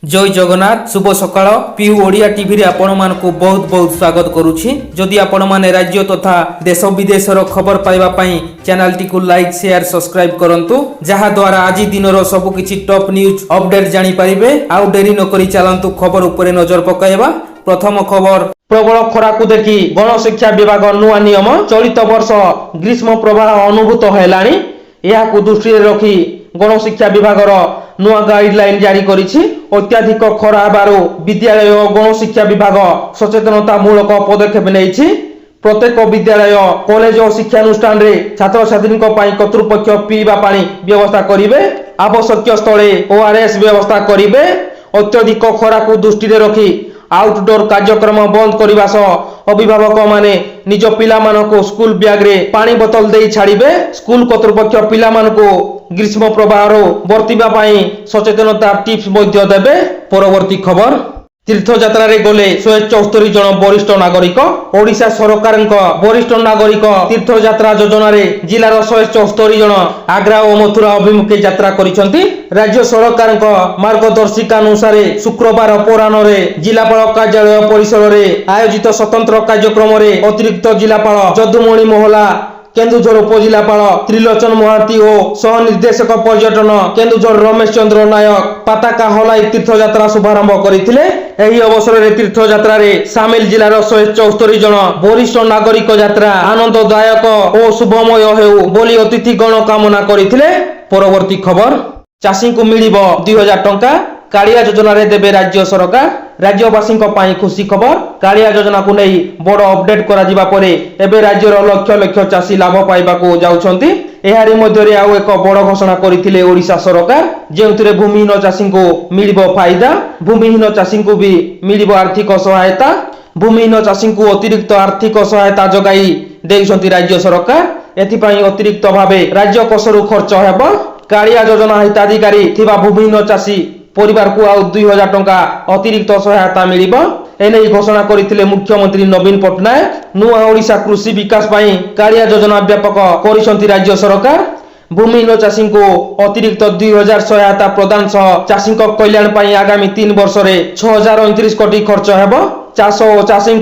जय जगन्नाथ शुभ सकाळ PU Odia TV रे आपण मानकु बहुत बहुत स्वागत करूछि। जदि आपण माने राज्य तथा देश विदेशर खबर पाइबा पई चैनल टी को लाइक शेयर सब्सक्राइब करंतु जहा द्वारा आज दिनर सब किछि टॉप न्यूज अपडेट जानि परिबे। आउ डेरी न करी चलंतु खबर उपरे नजर पकाइबा। प्रथम खबर प्रबल खरा को देखि गणशिक्षा विभाग नुआ नियम चलित वर्ष ग्रीष्म प्रवाह अनुभूत हेलानी। यहा को दृष्टि रखी गणशिक्षा विभागर नुआ गाइडलाइन जारी करिछि। अत्याधिक खरा हेबारु विद्यालय और गणशिक्षा विभाग सचेतनतामूलक पदक्षेप नेइछि। प्रत्येक विद्यालय कॉलेज और शिक्षानुष्ठान रे छात्र छात्री कर्तृपक्ष पीवा पानी व्यवस्था करिवे। आवश्यक स्थले ओआरएस व्यवस्था करिवे। अत्यधिक खरा को दृष्टि रखी आउटडोर कार्यक्रम बंद करने सह अभिभावक माने निज पिला मानको स्कूल बैग रे पानी बोतल दे छाड़िबे। स्कूल कर्तृपक्ष पिला मानको ग्रीष्म प्रवाह बर्तिबा पई सचेतनता टिप्स मध्य देबे। परवर्ती खबर तीर्थयात्रा रे गले 174 जन वरिष्ठ नागरिक। ओडिशा सरकार वरिष्ठ नागरिक तीर्थयात्रा योजना रे जिलार 174 जन आग्रा और मथुरा अभिमुखे यात्रा करिसंती। राज्य सरकार मार्गदर्शिका अनुसार शुक्रवार अपराह्न रे जिलापाल कार्यालय परिसर रे आयोजित स्वतंत्र कार्यक्रम रे अतिरिक्त जिलापाल जदुमणि मोहला, केन्दुझर उपजिलापाल त्रिलोचन महांती और सह निर्देशक पर्यटन केन्दुझर रमेश चंद्र नायक पताका हलाई तीर्थयात्रा शुभारंभ करथिले। एही अवसर रे तीर्थयात्रा रे सामिल जिलार 174 जन वरिष्ठ नागरिक यात्रा आनंददायक और शुभमय हेउ बोली अतिथि गण कामना करथिले। परवर्ती खबर चाषी को मिलिबो 2000 टंका। कालिया योजना रे देबे राज्य सरकार। राज्यवासी खुशी खबर। कालिया योजना को नहीं बड़ अपडेट करा जिबा परे एबे राज्यर लक्ष लक्ष चाषी लाभ पाइबा को जाउछंती। एहारी मध्यरे आउ एक बड़ घोषणा करथिले ओडिशा सरकार, जेउथिरे भूमिहीन चाषी को मिलिबो फायदा। भूमिहीन चाषी को भी मिलिबो आर्थिक सहायता। भूमिहीन चाषी को अतिरिक्त आर्थिक सहायता जगाई देइछंती राज्य सरकार। एथिपई अतिरिक्त भावे राज्य कोषरु खर्च हेबो। कालिया योजना हिताधिकारी थिबा भूमिहीन चाषी परिवार को आउ 2000 टंका अतिरिक्त सहायता मिलिबो। एने घोषणा करथिले मुख्यमंत्री नवीन पटनायक। नुआ ओडिशा कृषि विकास पई कालिया योजना व्यापक करिसंती राज्य सरकार। भूमिहीन चाषी को अतिरिक्त 2000 सहायता प्रदान सह चाषी कल्याण पई आगामी 3 वर्ष रे 6029 कोटी खर्च हेबो। चाष और चाषी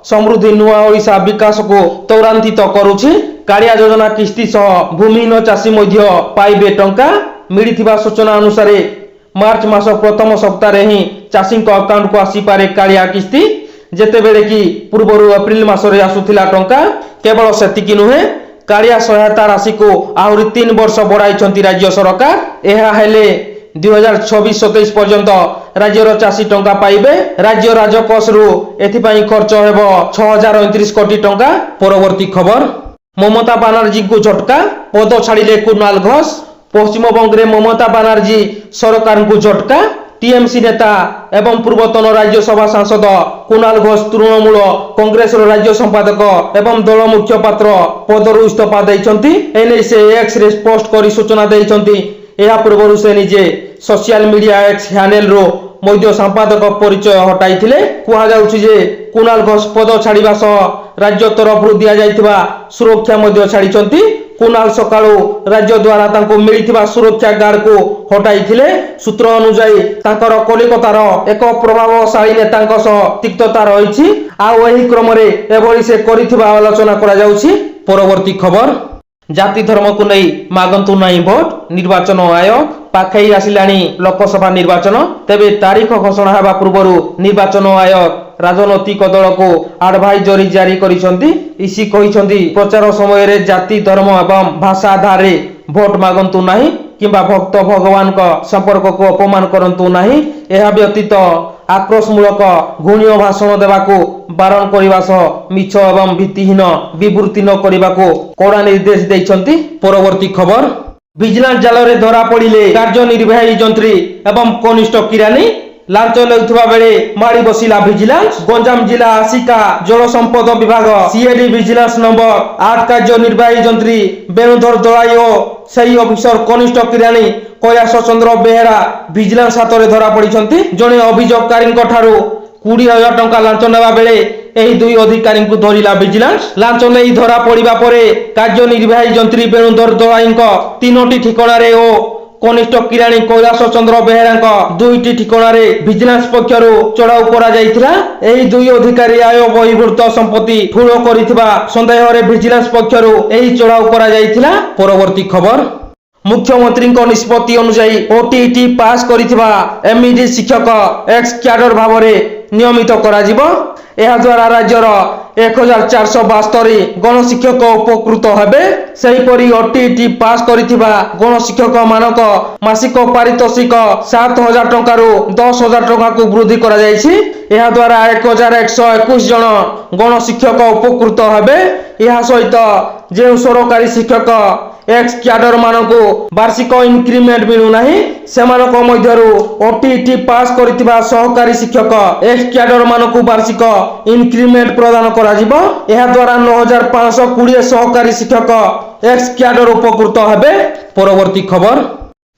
समृद्धि नुआ ओडिशा विकास को त्वरान्वित करूछि। कालिया योजना किस्ती सह भूमिहीन चाषी मध्य पाइबे टंका। मिलिथिबा सूचना अनुसार मार्च मास प्रथम सप्ताह ही चाषी अकाउंट को आसी पारे कालिया किस्ती, जेते बेले कि पूर्व एप्रिल मास रे आसुथिला टंका। केवल सेतिकी नुहे, कालिया सहायता राशि को आहुरी 3 वर्ष बढ़ाइछंती राज्य सरकार। एहा हेले 2026-27 पर्यंत राज्यर चाषी टंका पाइबे। राज्य राजकोष रु एथिपई खर्च हेबो 6029 कोटी टंका। परवर्ती खबर ममता बनर्जी को झटका। पद छाड़िले कुणाल घोष। पश्चिमबंग रे ममता बनर्जी सरकार को झटका। टीएमसी नेता एवं पूर्वतन राज्यसभा सांसद कुणाल घोष तृणमूल कांग्रेस राज्य संपादक एवं दल मुख्यपात्र पदरु इस्तीफा देइछंती। एने से एक्स रे पोस्ट करी सूचना देइछंती। एहा पूर्वरु से निजे सोशल मीडिया एक्स हैंडल रो मध्य संपादक परिचय हटाइथिले। कुहा जाउछि जे कुणाल घोष पद छाड़िबा सह राज्य तरफ दिया जाइथिबा सुरक्षा मध्य छाड़िछंती। कुणाल सकाळु राज्य द्वारा तांको मिलिथिबा सुरक्षा गार्ड को हटाइथिले। सूत्र अनुसार तांकर कलिकतार एक प्रभावशाली नेतांक सह तिक्तता रहिछि। आ एही क्रम रे एभली से करिथिबा आलोचना करा जाउछि। परवर्ती खबर जाति धर्म को नहीं मागंतु नहीं भोट। निर्वाचन आयोग पाखई आसिलानी लोकसभा निर्वाचन। तेबे तारीख घोषणा हेबा पूर्व निर्वाचन आयोग राजनैतिक दल को एडवाइजरी जारी करिसंती। इसी कहिसंती प्रचार समय रे जाति धर्म एवं भाषा आधार रे भोट मागंतु नहीं किंबा भक्त भगवान का संपर्क को अपमान करंतु नहीं। एहा व्यतीत आक्रोशमूलक घृण्य भाषण देवाको बारण करने सह मिछ एवं भित्तिहीन विवृत्ति न करने को कड़ा निर्देश देइछंती। परवर्ती खबर विजिलेंस जाल रे धरा पड़िले कार्यनिर्वाही जंत्री एवं कनिष्ठ किरानी। लांच लेउथबा बेले मारी बसिला विजिलेंस। गंजाम जिला आसिका जल संपद विभाग सीएडी विजिलेंस नंबर 8 कार्यनिर्वाही जंत्री बेणुधर दलाई और सही ऑफिसर कनिष्ठ किरानी कैलाश चंद्र बेहेरा विजिलेंस हाथ में धरा पड़िछंती। जने अभियोगकारी ठारू 20,000 टंका लांच नेबा बेले एही दुई अधिकारी को धरिला विजिलेंस। लांच नहीं धरा पड़िबा परे कार्यनिर्वाही जंत्री बेणुधर दलाई 3टी ठिकाना रे ओ कनिष्ठ किराणी कैलाश चंद्र बेहेरा दुईटी ठिकाना विजिलेंस पक्षर चढ़ाऊ कर दुई अधिकारी आय बहिर्भूत संपत्ति ठूल कर सन्देह विजिलेंस पक्षर चढ़ाऊ कर परवर्ती खबर मुख्यमंत्री निष्पत्ति अनुसार ओटीईटी पास करिथिबा एमईडी शिक्षक एक्स क्याडर भाव में नियमित करा द्वारा राज्यर 1472 गणशिक्षक उपकृत हेबे। सेहीपरि ओटीईटी पास करिथिबा गणशिक्षक मानक मासिक पारितोषिक 7000 टंका 10,000 टंका को वृद्धि करा जायछि। यह द्वारा 1121 जन गणशिक्षक उपकृत हेबे। यह सहित जे सरकारी शिक्षक एक्स क्याडर मानकु वार्षिक इनक्रिमेंट मिलु नाही सेमानक मध्यरु ओटीईटी पास करिथिबा सहकारी शिक्षक एक्स क्याडर मानकु वार्षिक इनक्रिमेंट प्रदान करा जिवो। एहा द्वारा 9520 सहकारी शिक्षक एक्स क्याडर उपकृत हेबे। परवर्ती खबर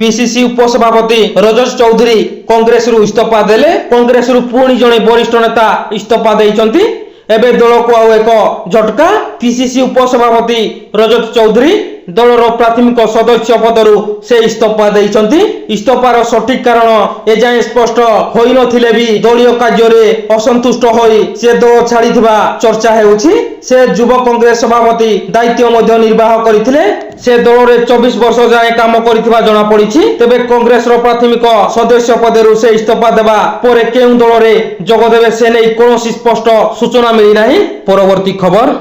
पीसीसी उपसभापति रजत चौधरी कांग्रेस रु इस्तीफा देले। कांग्रेस रु पुणी जणे वरिष्ठ नेता इस्तीफा देइचंती। एबे दल को आउ एक झटका पीसीसी उपसभापति रजत चौधरी दलर प्राथमिक सदस्य पदरु से इस्तीफा देइचंती। इस्तीफार सठिक कारण एजाए स्पष्ट होई नथिले भी दलीय कार्य रे असंतुष्ट होई से दल छाड़ीथिबा चर्चा हेउछि। से युव कांग्रेस सभापति दायित्व मध्ये निर्वाह करिथिले। से दल रे 24 वर्ष जाए काम करिथिबा जणा पड़िछि। तबे कांग्रेस रो प्राथमिक सदस्य पदरु से इस्तीफा देबा परे केउ दल रे जोग देबे से नै कोनोसी स्पष्ट सूचना मिली नाही। परवर्ती खबर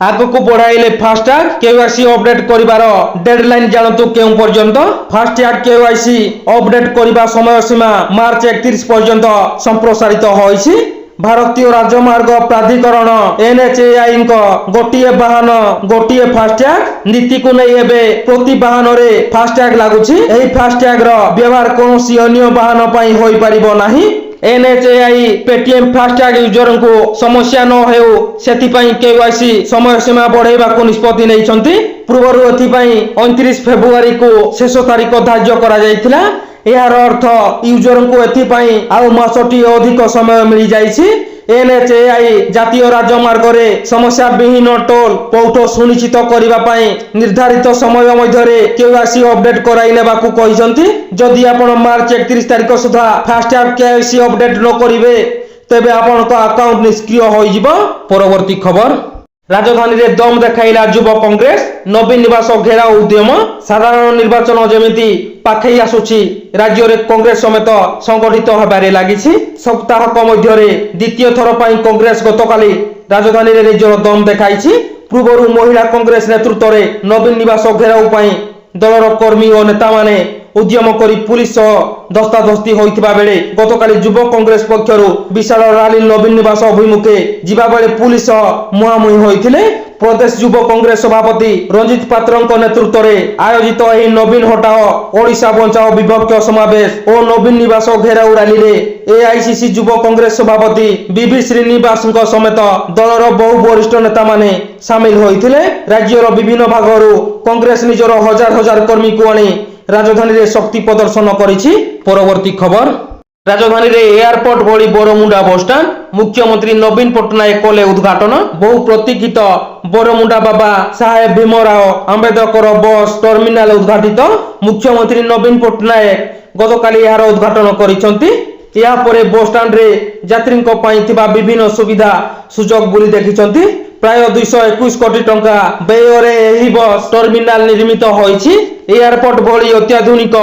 आगको बढ़ाइले फास्टैग केवाईसी अपडेट करिवार डेडलाइन जानतु केउ पर्यंत। फास्टैग केवाईसी अपडेट करिवा समय सीमा मार्च 31 पर्यंत संप्रसारित होइछि। भारतीय राजमार्ग प्राधिकरण एनएचएआई गोटिए वाहन गोटिए फास्टैग नीति को नहीं एबे प्रति वाहन रे फास्टैग लागुछि। एही फास्टैग रो व्यवहार कोनोसी अन्य वाहन पई होई परिबो नाही। एनएचएआई पेटीएम फास्टैग यूजर को समस्या न हेउ सेथिपाई केवाईसी समय सीमा बढ़ाइबा को निष्पत्ति नैछंती। पूर्वरु एथिपाई 29 फेब्रुआरी को शेष तारीख धार्य करा जायतिला। यार अर्थ यूजर को एथिपाई आउ मासटी अधिक समय मिल जाइछि। एनएचएआई जातीय राजमार्ग रे समस्या विहीन टोल पौठ सुनिश्चित करिबा पई निर्धारित समय मध्यरे केवाईसी अपडेट कराई नेबाकू कहिसंती। जदि आपण मार्च 31 तारिख सुधा फास्टैग केवाईसी अपडेट न करिवे तेबे आपनका अकाउंट निष्क्रिय होई जिवो। परवर्ती खबर राजधानी रे दम देखाइला युव कांग्रेस नवीन निवास घेराव उद्यम। साधारण निर्वाचन जेमिति पाखई आसुछि राज्य रे कांग्रेस समेत संगठित हेबारे लागिछि। सप्ताहक मध्यरे द्वितीय थर पई कांग्रेस गतकाली राजधानी रे निजर दम देखाइछि। पूर्वरु महिला कांग्रेस नेतृत्व रे नवीन निवास घेराव पई दलर कर्मी और नेता माने उद्यम करी पुलिस धस्ताधस्ती होइतिबा बेले गतकाली युव कांग्रेस पक्षरु विशाल रैली नवीन निवास अभिमुखे जिबा बेले पुलिस मुहामुही होइतिले। प्रदेश युव कांग्रेस सभापति रंजित पात्रଙ୍କ नेतृत्व रे आयोजित एही नवीन हटाओ ओडिशा बंचाओ विभक्त समावेश और नवीन निवास घेराव रैली रे एआईसीसी युव कांग्रेस सभापति बीबी श्रीनिवासଙ୍କ समेत दलर बहु वरिष्ठ नेता माने शामिल होइतिले। राज्यर विभिन्न भागरु कांग्रेस निजर हजार हजार कर्मी को आनी राजधानी रे शक्ति प्रदर्शन करिछि। परवर्ती खबर राजधानी रे एयरपोर्ट भली बरमुंडा बस स्टैंड मुख्यमंत्री नवीन पट्टनायक कले उद्घाटन। बहु प्रतीक्षित बरमुंडा बाबा साहेब भीमराव अंबेडकर बस टर्मिनाल उद्घाटित। मुख्यमंत्री नवीन पट्टनायक गतकाली यार उद्घाटन करिसंती। या परे बस स्टैंड रे यात्री को पई थिबा विभिन्न सुविधा सुजोग बुली देखिसंती। प्राय 221 कोटी टंका व्यय रे एही बस टर्मिनाल निर्मित होइछि। एयरपोर्ट भली अत्याधुनिक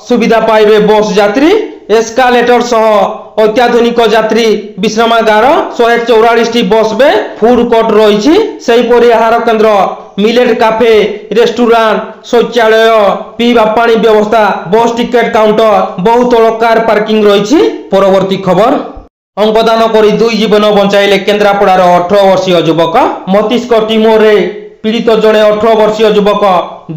सुविधा पाइबे बस यात्री। एस्कालेटर सह अत्याधुनिक यात्री विश्रामागार 144 टी बस बे फूड कोर्ट रहिछि। सेही परि आहार केंद्र मिलेट कैफे रेस्टोरेंट शौचालय पीवा पानी व्यवस्था बस टिकेट काउंटर बहुत कार पार्किंग रहिछि। परवर्ती खबर अंगदान करी 2 जीवन बंचाइले केन्द्रापड़ार 18 वर्षीय युवक। मस्तिष्क ट्यूमर रे पीड़ित जड़े 18 वर्षीय युवक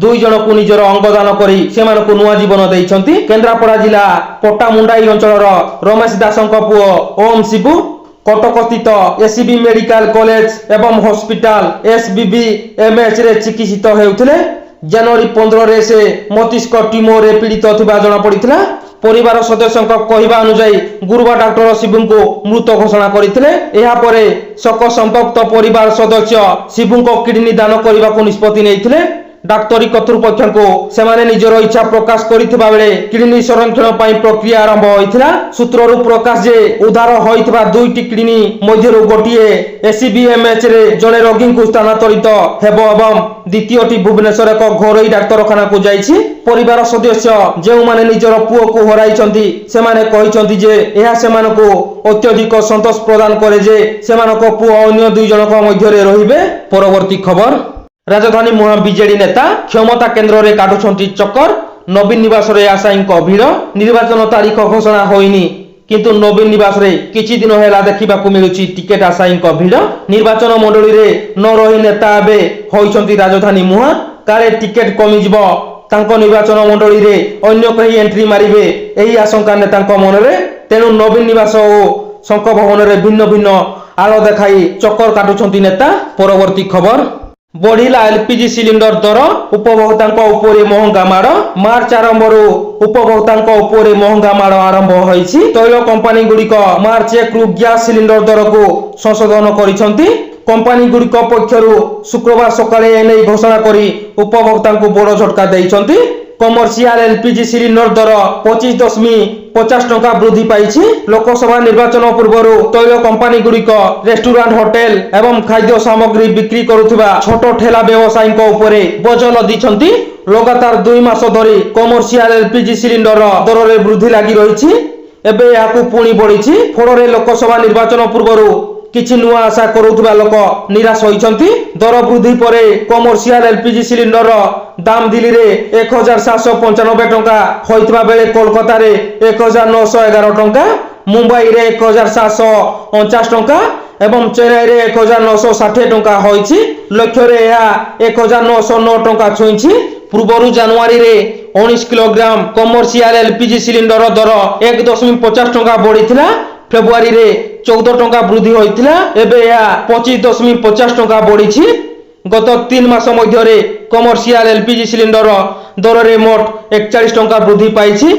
2 जन को निजर अंगदान करी सेमानकु नुआ जीवन देइछंती। केन्द्रापड़ा जिला पट्टामुंडाई अंचलर रमेश दासଙ୍କ पुओ ओम शिबू कटक स्थित एसबी मेडिकल कॉलेज एवं हॉस्पिटल एसबीबीएमएच रे चिकित्सित हेउथिले। जनवरी 15 रे से मस्तिष्क ट्यूमर रे पीड़ित थिबा जणा पड़िथिला। परिवार सदस्यों कहवा अनुसार गुरुवार डॉक्टर शिबू को मृत घोषणा करथिले। एहा परे शोक संतप्त परिवार सदस्य शिबू को किडनी दान करने को निष्पत्ति नैथिले। डाक्तरी कर्तृपक्ष सेमाने निजर इच्छा प्रकाश करथिबा बेले किडनी संरक्षण पई प्रक्रिया आरंभ होइथिला। सूत्ररू प्रकाश जे उद्धार होइथिबा दुईटी किडनी मध्यरु गोटिए एसीबीएमएच रे जने रोगी को स्थानांतरित हेबो एवं द्वितीयटी भुवनेश्वर एक घरोई डाक्तरखाना को जाइछि। परिवार सदस्य जे माने निजर पुओ को हराइछंती सेमाने कहिछंती जे एहा सेमानको अत्यधिक संतोष प्रदान करे जे सेमानको पुओ अन्य दुई जनक मध्यरे रहिबे। परवर्ती खबर राजधानी मुहां बीजेडी नेता क्षमता केन्द्र रे काटुछंती चक्कर। नवीन निवास रे आशायींक भिड़। निर्वाचन तारीख घोषणा होइनी किंतु नवीन निवास रे किछि दिन हेला देखिबाकू मिलुछि टिकेट आशायींक भिड़। निर्वाचन मंडली रे न रही नेता एबे होइछंती राजधानी मुहां। काले टिकेट कमिजिबो तांको निर्वाचन मंडली रे अन्य कहीं एंट्री मारिबे एही आशंका नेतांक मनरे। तेणु नवीन निवास ओ शंख भवन रे भिन्न भिन्न आलो देखाई चक्कर काटुछंती नेता। परवर्ती खबर बढ़िला एलपीजी सिलिंडर दर। उपभोक्तांक उपरे महंगा माड़। मार्च आरंभरू उपभोक्तांक उपरे महंगा माड़ आरंभ होइछि। तैल कंपनी गुड़िक मार्च 1 रु गैस सिलिंडर दर को संशोधन करिसंती। कंपनी गुड़िक पक्षरु शुक्रवार सकाळे एने घोषणा करी उपभोक्तांक बड़ झटका देइछंती। कमर्शियल एलपीजी सिलिंडर दर 25.50 टंका वृद्धि पाइछि। लोकसभा निर्वाचन पूर्व तैल कंपनी गुड़िक रेस्टोरेंट होटेल एवं खाद्य सामग्री बिक्री करुथिबा छोट ठेला व्यवसायींक उपरे बोझ लदिछंती। लगातार 2 मास धरी कमर्शियल एलपीजी सिलिंडर दर रे वृद्धि लागि रहिछि। एबे याकू पुणी बढ़िछि। फଳରେ लोकसभा निर्वाचन पूर्व किछि नुआ आशा करुथिबा लोक निराश होइछंती। दर वृद्धि परे कमर्शियल एलपीजी सिलिंडर दाम दिल्ली रे 1795 टंका होइतबा बेले कोलकाता रे 1911 टंका, मुंबई रे 1749 टंका एवं चेन्नई रे 1960 टंका होइछि। लक्ष्य रे या 1909 टंका छुइछि। पूर्वरु जनवरी रे 19 किलोग्राम कमर्शियल एलपीजी सिलिंडर दर 1.50 टंका बढ़िथिला। फेब्रुआरी रे 14 टंका वृद्धि होइथिला। एबे या 25.50 टंका बढ़िछि। गत 3 मास मध्यरे कमर्शियल एलपीजी सिलिंडर दर रे मोट 41 टंका वृद्धि पाइछि।